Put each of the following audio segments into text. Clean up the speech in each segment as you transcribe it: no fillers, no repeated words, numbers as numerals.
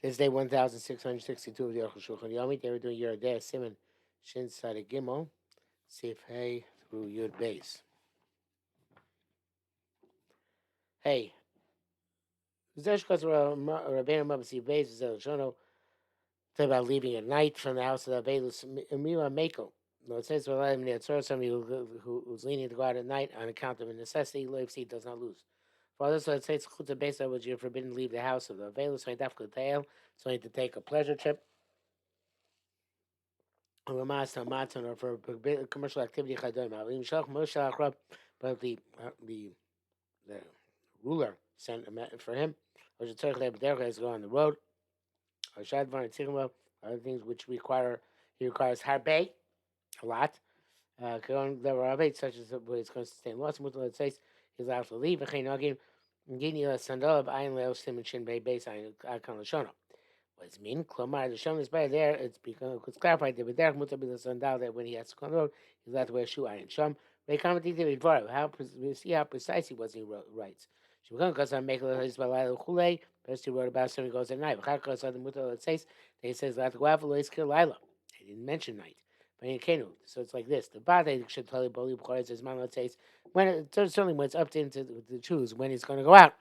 It's day 1662 of the Arukh HaShulchan. Yomi, they were doing your day, siman, shin, side, gimel, sif, hey, through yud, base. Hey, Zeshkas Rabbeinu Mabasi base, Shono, talk about leaving at night from the house of the Avelus, Mila Mako. No, it says, somebody who's leaning to go out at night on account of a necessity, Loifsi does not lose. For others, it says, Chuta Besa, which you're forbidden to leave the house of the Avelus, so you need to take a pleasure trip. Or for commercial activity, but the ruler sent for him. Or the has to go on the road. Or Shadvar and Tigma, other things which he requires harbe a lot. There were of such as where it's going to sustain loss. It says he's allowed to leave. Gini sandal of ayin leo sim and shin bay base ayin akon lashona. What does it mean? Klomar the shon is by there. It's clarified that there mutar be the sandal that when he has to come road, he's allowed to wear shoe ayin sham. They commented that how we see how precise he was. He writes. She began because I make a his balai chule. First he wrote about something goes at night. Because the mutar it says they says that go out for kill lila. He didn't mention night. So it's like this. The bade should tell you boli b'choretz as man says when certainly when it's up to him to choose when he's going to go out.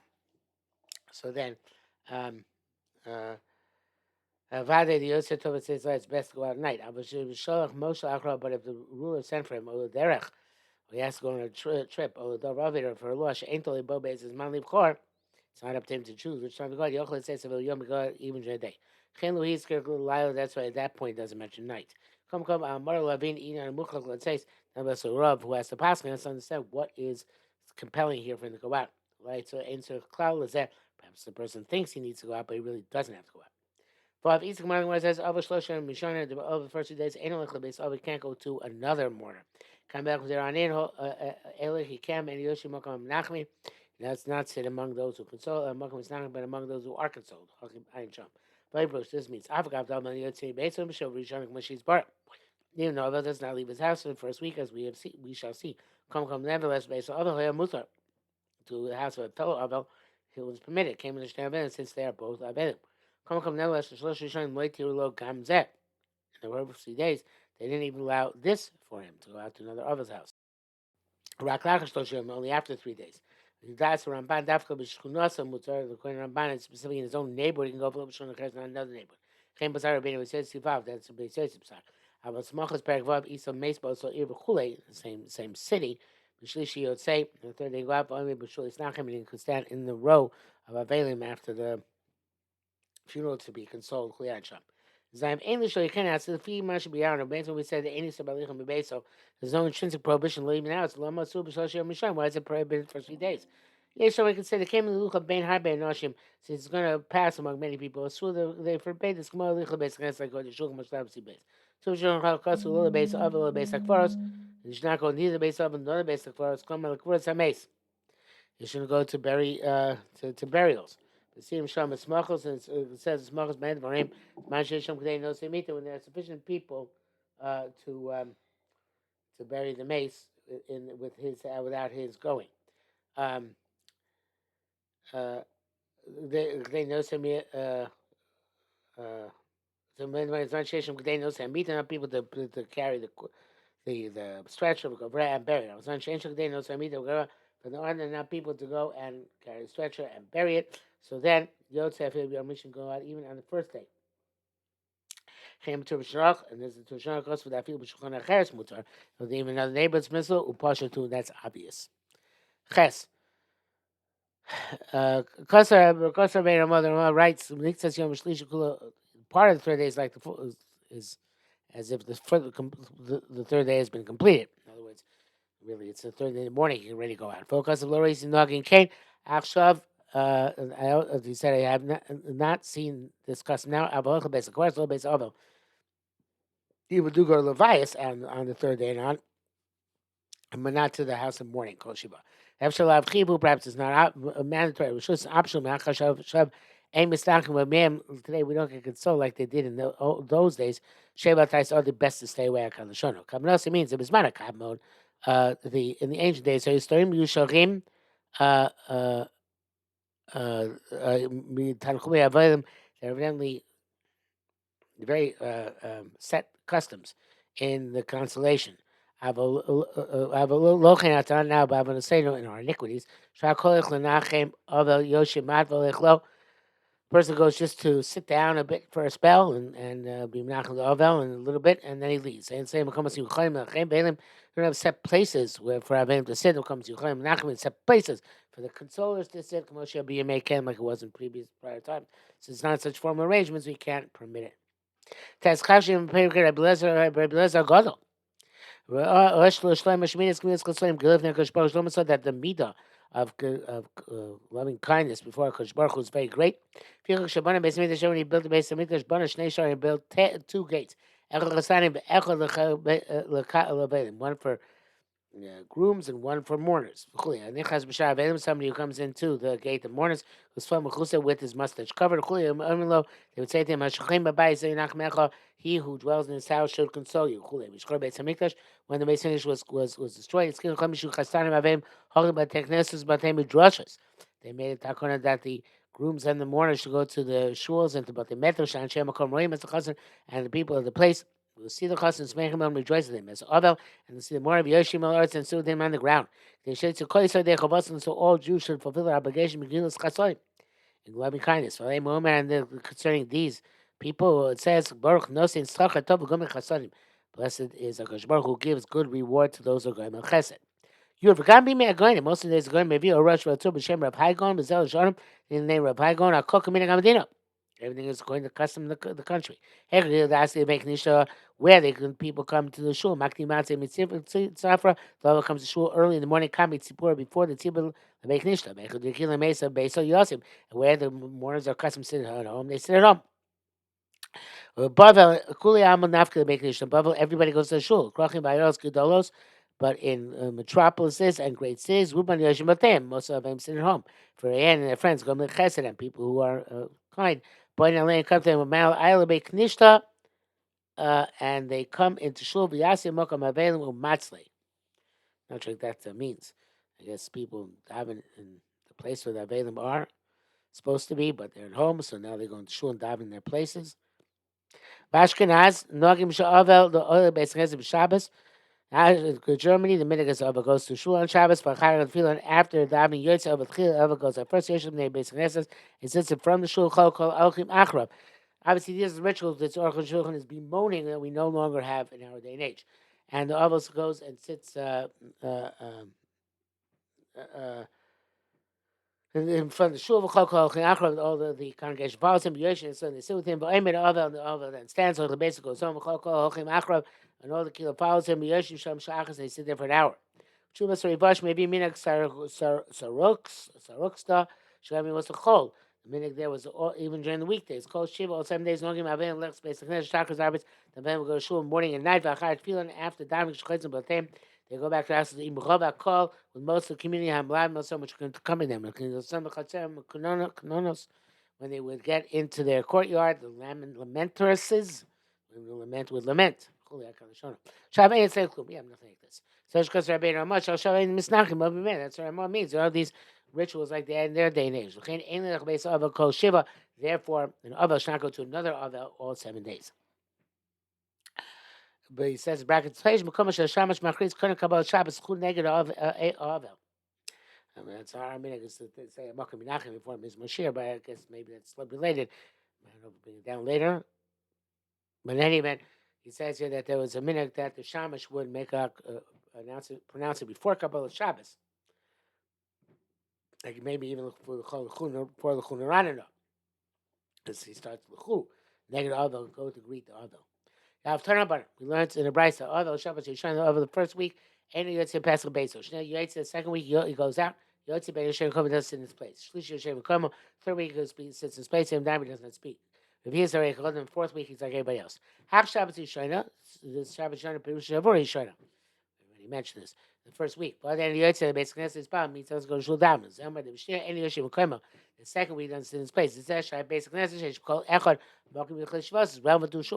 So then, vade the Yosef Tova says it's best to go out at night. But if the ruler sent for him, or derech, he has to go on a trip, or the daravid for a law, she ain't only bobes as man libchor. It's not up to him to choose which time to go. Yochel says yom go even during the day. Chen Luis that's why at that point it doesn't mention night. Come, Mar Lavin, Ina, and Mukhak, let's say, Nabas Rav, who has to pass, let's understand what is compelling here for him to go out. Right? So, answer cloud is that perhaps the person thinks he needs to go out, but he really doesn't have to go out. But if Isaac Martin says, Ava Shlosha and Mishana, over the first 2 days, Ain't like the base, Ava can't go to another mortar. Come back with their on Elich, he can, and Yoshi Makam Nachmi. That's not said among those who console, Makam is not, but among those who are consoled. Ayin Sham. This means Avagav Dalman Yotzi Besom Show Rishonik when she's bar. Even though does not leave his house for the first week, as we shall see. Come nevertheless based on other Mutar to the house of a fellow Avel, who was permitted. Came in the Shnaven since they are both Avelim. Come nevertheless the Shlosh Rishon Loy Tirulo Gamzeh. In the over 3 days, they didn't even allow this for him to go out to another Avel's house. Only after 3 days. That's Ramban Dafka B'Shchunasa Mutar. The Kohen Ramban is specifically in his own neighborhood. He can go for B'Shchun not another neighborhood. Chaim Bazar Rabbeinu says Sivav. That's a base Sibsar. About Smachas Perikvav Isa Mesbo so Ir B'Chule, the same city. B'Shlishi Yotzei. The third day go out only B'Shul Isnachim, and he could stand in the row of Avelim after the funeral to be consoled. Kliyad Sham. Zaim English, you can't ask the fee much be out. Based on we said that any Sabalichem Bebeso, there's no intrinsic prohibition leaving out. It's Lama Sub Shoshim Misham. Why is it prohibited for 3 days? Yeah, so we can say the came in the Lucha Bain Harbe Noshim, since it's going to pass among many people. So they forbade this Gemara Licha Base against like going to Shulchan Mashtabsi base. So Shulchan Holocaust, Lula base, of Lula base like Forest. You should not go neither base of another base like Forest. Come like Forest Hames. You shouldn't go to bury to burials. The Sim Sham Smachos, and it says Smachos Man for him. Man Sham Kdei no Semita when there are sufficient people to bury the mace with his without his going. They know some so when it's not Shesham they know some meeting people to carry the stretcher and bury it. I was on Shesham they know some meeting but there aren't enough people to go and carry the stretcher and bury it. So then Yosef will mission go out even on the first day. And there's a Tushach goes for that field B'Shulchan Acheres Mutar. So even another neighbor's missile Upasha too. That's obvious. Ches. Kosar made her mother writes part of the third day is like is as if the third day has been completed. In other words, really, it's the third day in the morning. You can already go out. Focus of Loris and Nagin Kane. Akshav, as he said, I have not seen this custom now. Of course, people do go to Levias on the third day and on, but not to the house of mourning. Kol Shiva. Perhaps it's not mandatory. It was just optional. Today we don't get consoled like they did in those days. Sheva Tais are the best to stay away. Akalashono. Kabbalah means it was manakab mode. In the ancient days, so Yistorim Yusharim Tanchumi Avodim. They're evidently very set customs in the constellation. I have a little lochin atan now, but I'm going to say no in our iniquities. Shakolech lenachem avel yoshim matvel echlo. Person goes just to sit down a bit for a spell and be menachem avel and a little bit, and then he leaves. And say mekomas yuchayim menachem beilim. You don't have set places where for Avim to sit. Mekomas yuchayim menachem set places for the consolers to sit. Kamoshe be ken like it was in previous prior times. Since it's not such formal arrangements, we can't permit it. Tazkashim Perikir Abelezer Gadol. So that the midah of loving kindness before Kosh Baruch Hu is very great. When he built the base of Mikdash, Bana Shnei Sharim built two gates. One for grooms and one for mourners. Somebody who comes into the gate of mourners who's from with his mustache covered. They would say to him, he who dwells in his house should console you. When the Beis Hamikdash was destroyed, they made a takona that the grooms and the mourners should go to the shuls and to Batei Medrash and the people of the place will see the chassan, smech him and rejoice with him. As Avel and see the more of Yoshim al Eretz and soothe him on the ground. They should to Koisar de Chavasan, so all Jews should fulfill their obligation Megillas Chasoim in loving kindness. For and concerning these people, it says Baruch Nosin Tzachar Tov Gomer Chasodim. Blessed is Akash Baruch who gives good reward to those who go in Chesed. You have forgotten me, going. Most of the days going, maybe a rush for a turb, Shem Rav Haigon, Bezel Sharm, in the name of Haigon, I'll cook him in Gamadino. Everything is going to custom the country. Where they can people come to the shul. Makti Matzeh Mitzvah the other comes to shul early in the morning. Come Tzipur before the Tzibur the Beik Nishta. Mechad Mesa Beiso Yosim. Where the mourners are custom sitting at home, they sit at home. Bavel Kuli Amal Nafka the Beik Nishta. Bavel everybody goes to the shul. Krachim Bayeros Gedolos. But in metropolises and great cities, Ruban Yoshim Batem, most of them sit at home. For Ann and their friends, go to Chesed and people who are kind. Point and land come to them with Mal Ailabe Knishta, and they come into Shul Vyasi Mokam Avelim Umatzle. Not sure what that means. I guess people daven in the place where the Avelim are supposed to be, but they're at home, so now they're going to Shul and daven in their places. Bashkenaz, Nogim Sha'avel, the Oil Beis Chesed Shabbos. Germany, the minhag is goes to shul on Shabbos for Chayil Tefillah, and after davening Yotze over Tchil goes at first Yoshem Bnei Beis Knesset. It sits in from the shul called Alchim Achrav. Obviously, these are rituals that Arukh HaShulchan is bemoaning that we no longer have in our day and age. And the Avos goes and sits in front of the shul of all the congregation follows him, and so they sit with him. But Omer Avel, and the Avel then stands. So the basic goes home. And all the kilo follows him. They sit there for an hour. Chuvas Rivash maybe minak saruksta. Shalami was a chol. The minak there was even during the weekdays. Called Shiva all 7 days. Nogim Avim Lex Basic Shakas Arbits. The man will go to shul morning and night. Vachar feeling after davening shchaitzim b'tem. They go back to us the Imrova call with most of the community Hamlav not so much can come in them. When they would get into their courtyard, the lamenteresses will lament with lament. We have nothing like this. That's what Ramah means. All these rituals like they had in their day and age. Therefore, an Avel should not go to another Avel all 7 days. But he says brackets page Shamash Machris couldn't come out Shabbos Chud Neged Avel. I mean that's our meaning is to say Makam Menachem before Ms. Moshe, but I guess maybe that's related. I don't know, bring it down later. But in any event, he says here that there was a minute that the Shamash would make a pronounce it before Kabbalah Shabbos. Like maybe even for the Chunarana. Because he starts with Chu. Negative Avel, go to greet the Avel. Now, we learned in the Brisa, Avel Shabbos Yishon over the first week, and he Yotze Pesach Beis. Shnei Yotze the second week he goes out. Yotze Ben Yoshem Komo doesn't sit in his place. Shlishi Yoshem Komo, third week he sits in his place. Same time he does not speak. If he is already called in the fourth week, he's like everybody else. Hach Shabbos Yishon, the Shabbos Yishon Perush Shavor Yishon. I already mentioned this. The first week, but then Yotze the Beis Knesset is bound. Means let's go to Shul Damas. The second week doesn't sit in his place. It says Shai Beis Knesset is called Echad.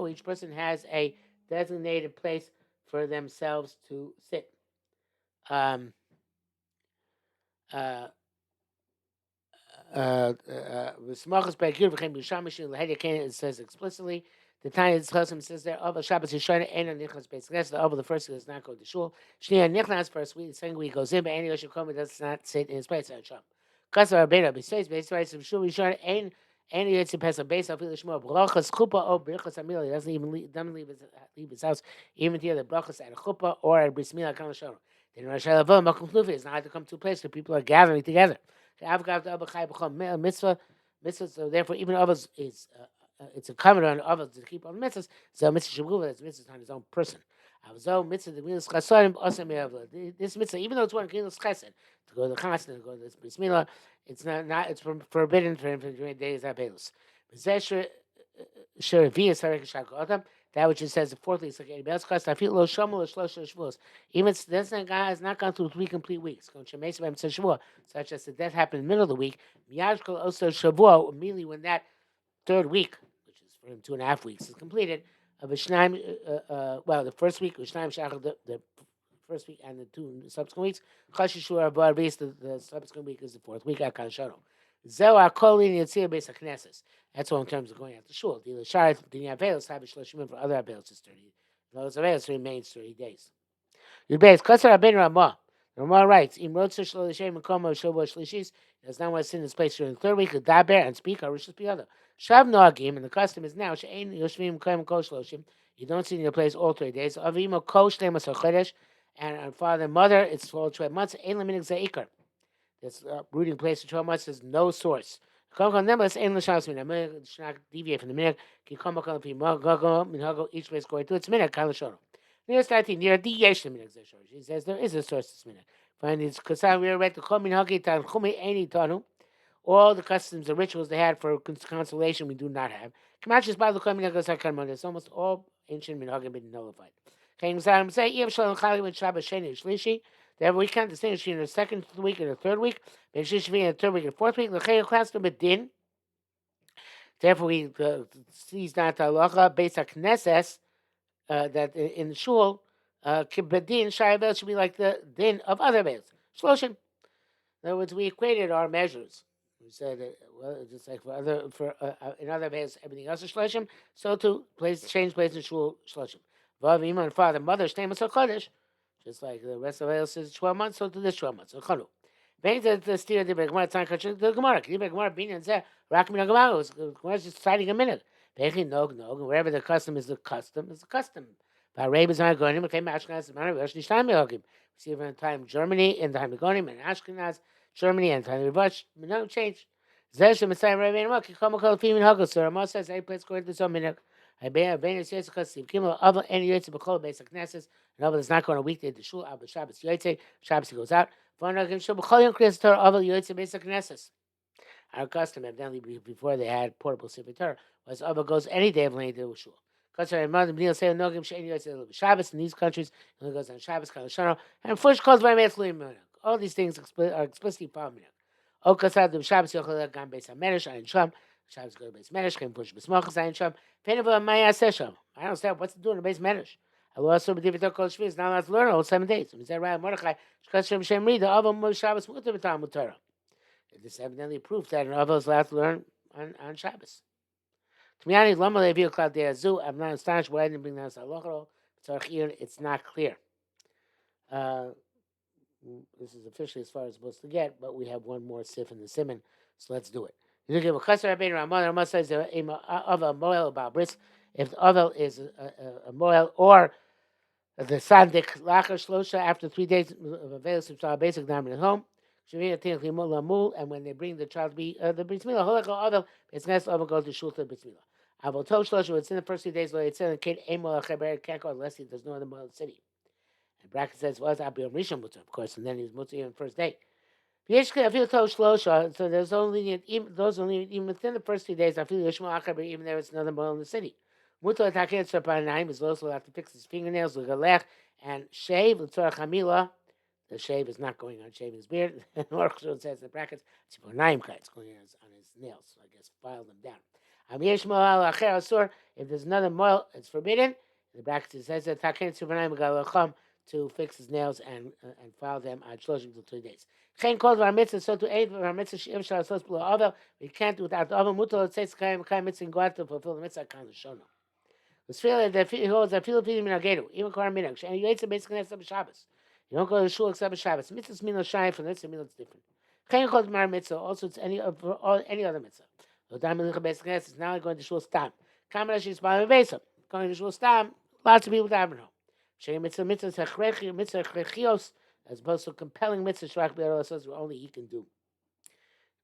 Each person has a designated place for themselves to sit. It says explicitly. The Tanya Chosim says there, Oval Shabbos Yishana Ena Nichnas Beis Knesset. The Oval the first week does not go to shul. Shnia Nichnas first week. The second week goes in, but any Yoshim Komi does not sit in his place on Sham. Kasar Rabbeinu besides Beis Rights of Shul Yishana Ein any Yitzim Pesach Beis Afil Shmo Brachas Chuppah or Brachas Amila. He doesn't leave his house even to hear the brachas at a chuppah or at a bris milah kan l'shalom. Then Rosh Hashanah Makom Tlufi is not to come to a place where people are gathering together. Mitzvah. So therefore, even others is it's a comment on others to keep on mitzvahs. So mitzvah shavuva, that's mitzvah on his own person. Mitzvah the milas chasadim osam yavla. This mitzvah, even though it's one milas chesed, to go to the chasna, to go to the bris milah, it's not it's forbidden for him for during days abelus. That which it says fourthly, it's like anybody else cost. I feel low shamul shlosh. Even this guy has not gone through 3 complete weeks. Such as the death happened in the middle of the week. Miyajkol also shavua immediately when that third week, which is for him 2.5 weeks, is completed. The first week the first week and the 2 subsequent weeks. The subsequent week is the 4th week. That's all in terms of going out to shul. For other avails is 30. Those avails remains 30 days. Yudbeis Kasar Rabbeinu Ramah. Ramah writes, "Im Rotzer Shlo L'Shem Mekomo Shavua Shlishis." Does not want to sit in his place during the third week. Daber and speak. Arush Piada. Shav Noagim, and the custom is now She'ein Yoshvim Koyim Kol Shloshim. You don't sit in your place all 30 days. Avimo Kol Shlemos HaChodesh, and on father and mother it's for 12 months. Ein Leminik Zeikar. This rooting place for 12 months is no source. Should not deviate from the minute. Each place going to its minute. Near starting near the Yeshem minute. She says there is a source this minute. Find it's because we read the all the customs, the rituals they had for consolation, we do not have. It's almost all ancient minhagim have been nullified. Therefore, we can't distinguish between the second week and the third week, the third week and fourth week. Therefore, we sees not halacha based on knesses that in the shul kibbedin shayabel should be like the din of other bales. Shloshim. In other words, we equated our measures. We said just like in other bales, everything else is shloshim. So to change place in shul shloshim. Vav ima and father mother shteimus hakodesh. Just like the rest of us is 12 months, so to this 12 months. So chanu. The steer the Gemara, it's not the Gemara. The Gemara being and say, Rakim Gemara. Gemara just citing a minute. No, wherever the custom is the custom is the custom. Arabs are going to came Ashkenaz manner Rosh Hashanah. See even in time Germany in the time Gonim and Ashkenaz, Germany and time Rosh, no change. Zesh Messiah Rabbi and Rock, come call female Huggle, so Ramos says a place going to some minute. I bear says because Steve Kimmel other any Yotze Bechol basic Knesses, and other is not going a weekday to shul, Abba Shabbos Yotze, Shabbos goes out. Our custom, evidently before they had portable Sefer Torah, was Abba goes any day of laying to shul. Shabbos in these countries only goes on Shabbos, and first calls by all these things are explicitly found. Shabbos Yochel based on Meresh, Ayin Sham. Shabbos go to base Meresh, can push Besmachas, Ayin Sham. Penava Maya Sesham. I don't understand what's doing in the base Meresh. I will also be difficult to Shviz. Now let's learn all 7 days. Is that right? Mordechai, Shkashem Shem Rida, Ava Shabbos Mutter B'Tam Mutter. This evidently proof that an Ava is allowed to learn on Shabbos. Tmiani Lama Levi Cloud De Azu. I'm not astonished why I didn't bring that as Halachah. It's not clear. This is officially as far as it's supposed to get, but we have one more sif in the siman, so let's do it. You give a chasar Rabbeinu Ramah. Ramah says of a moel about bris. If the ovel is a moel or the sandik lacher shlosha after 3 days of availus of basic diamond at home. And when they bring the child to be the bris milah, holach ovel, it's next ovel goes to shul to bris milah. Avol tov shlosha. It's in the first 3 days. It's in the kid emol acheber can't go unless there's no other moel in the city. And bracket says was Abiyam Rishon Mutter, of course, and then he's Mutter even the first day. So there's only even within the first 3 days. I feel Yishma Achaber, even there is another moel in the city. Mutter Taket Shapanaim is also have to fix his fingernails with galech and shave. L'tzorach hamila. The shave is not going on shaving his beard. Arukh HaShulchan says in the brackets, it's going on his nails. So I guess file them down. If there's another moel, it's forbidden. In the brackets it says that Taket Shapanaim galacham to fix his nails and file them on shloshim till 2 days. Chen called our mitzvah, so to aid our mitzvah she'im shal asos below ovel. We can't do without the ovel. Mutal it says kaim mitzvah and go out to fulfill the mitzvah kan l'shono. The sfeir that he holds a feel feeding minagenu even kvar minag. And you eat basically next Shabbos. You don't go to shul except Shabbos. Mitzvah's milo shine from this. Milo is different. Chen called our mitzvah also it's any other mitzvah. So dam milicha basically is now going to shul stam. Kamarash is by vesa. Going to shul stam. Lots of people daven home. Shei mitzvah chechios as opposed to compelling mitzvah shvach b'yarol says only he can do.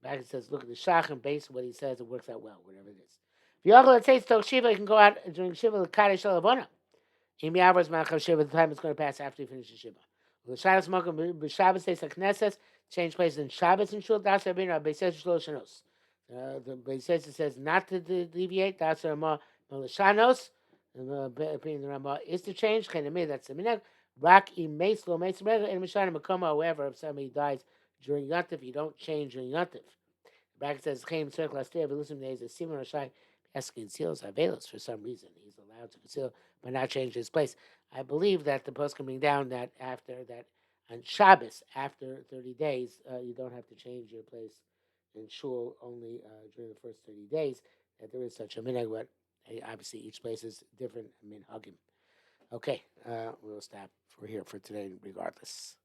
Back it says look at the shach and based on what he says it works out well whatever it is. If you all say to shiva you can go out during shiva the kadesh shalavona. Im yavros malcham shiva the time is going to pass after you finish the shiva. The Shabbos mokum b'Shabbos days Knesset change places in Shabbos and shul das rabbeinu beises shlosh shanos. The beises says not to deviate das ramah melashanos. And the opinion of the Rambam is to change. That's the minhag. Rak im meis lo meis regular in Mishana Makoma. However, if somebody dies during Yantif, you don't change during Yantif. The bracket says Chaim circle last day. But listen, days a siman Rashai asking conceals avelos for some reason. He's allowed to conceal but not change his place. I believe that the post coming down that after that on Shabbos after 30 days you don't have to change your place in shul only during the first 30 days. That there is such a minhag, but obviously, each place is different. Hagim. Okay, we'll stop for here for today, regardless.